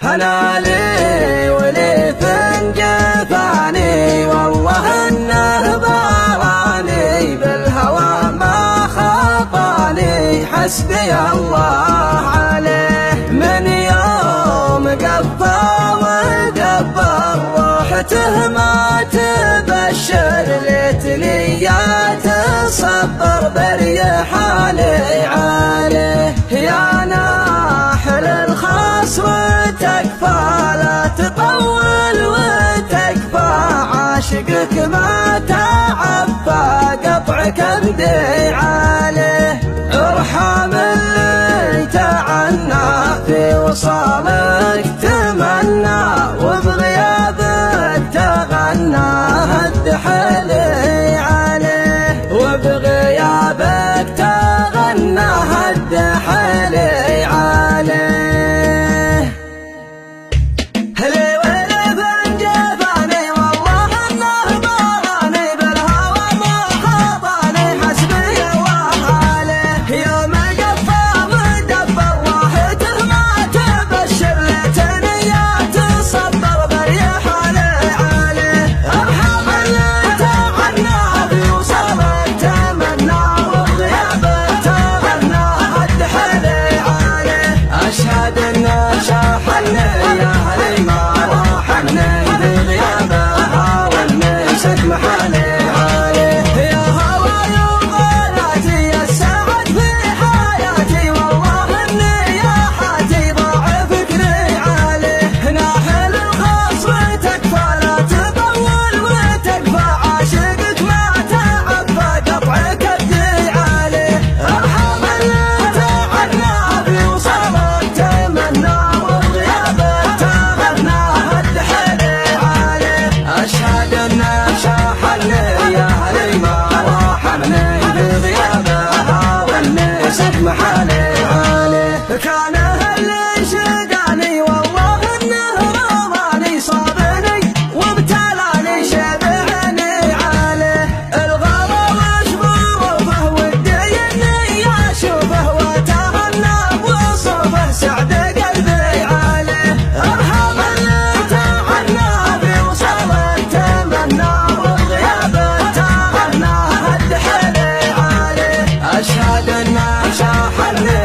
هلا لي ولي فنجفاني والله انه باراني بالهوى ما خطاني حسبي الله عليه من يوم قفى ودبر روحته ما تبشر ليتني يا تصبر بريحاني عليه يا ناحل الخاص وتكفى لا تطول وتكفى عاشقك ما تعفى قطعك ابدي عليه ارحم اللي تعنى في وصالك تمنى وبغيابك تغنى هد حيلي عليه وبغيابك تغنى هد حيلي عليه كان اللي شقاني والله انه رماني صابني وابتلاني شبعني عليه الغلا وش ظروفه ودي اني اشوفه واتهنى بوصفه سعد قلبي عليه ارحم اللي تعنى بوصله تمنى وبغيابه تغنى هد حيلي عليه اشهد انه شاحني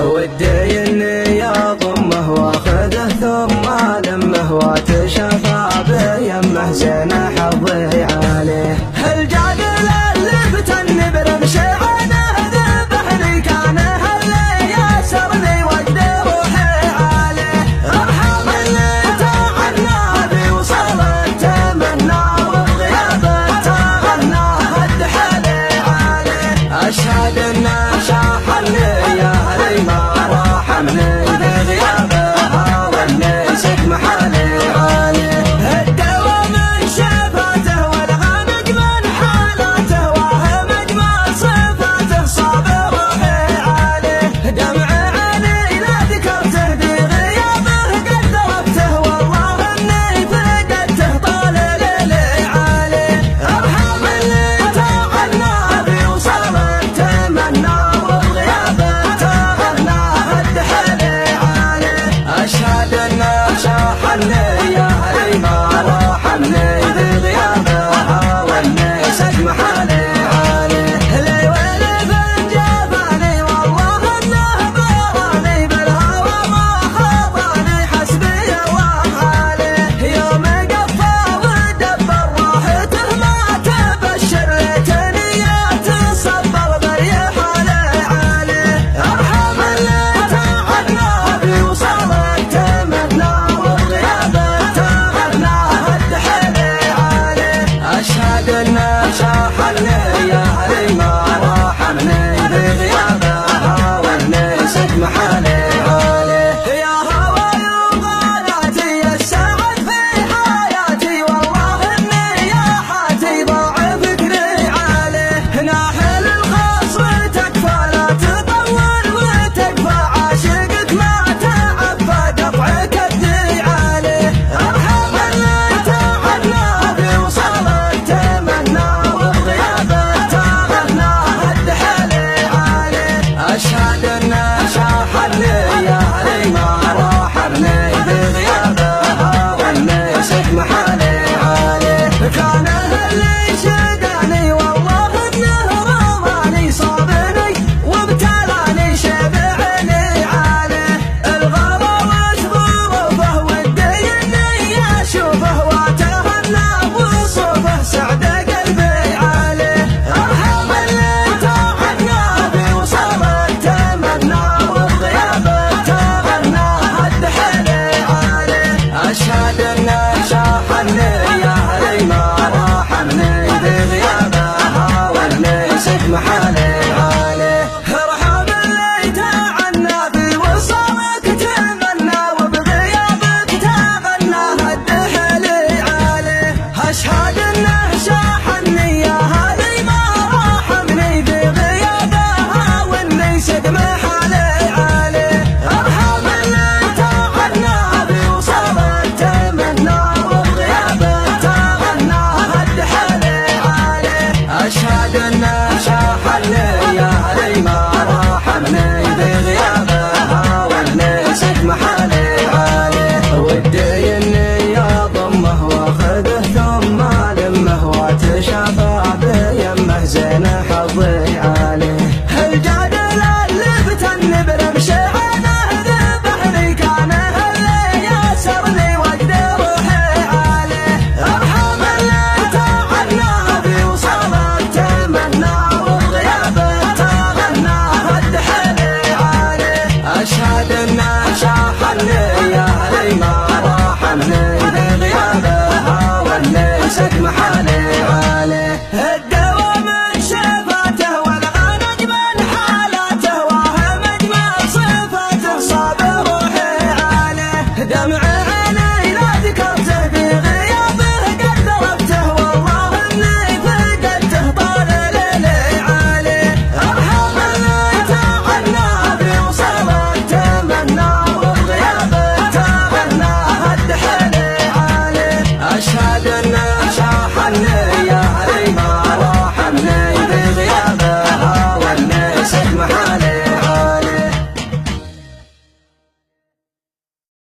ودي اني اضمه واخذه ثم لمه واتشفى بيمه زين حظي عليه الجادل اللي بتنبر مشيعنه ذبحني كان اللي يسرني وجد روحي عليه ارحم اللي تعنى بوصله تمنى وبغيابه تغنى هد حيلي عليه اشهد انه شاحني ما رحمني بغيابها والنسك محالي أشهد إنه شاحني يا هلي ما راحني بغيابها واللي سك محل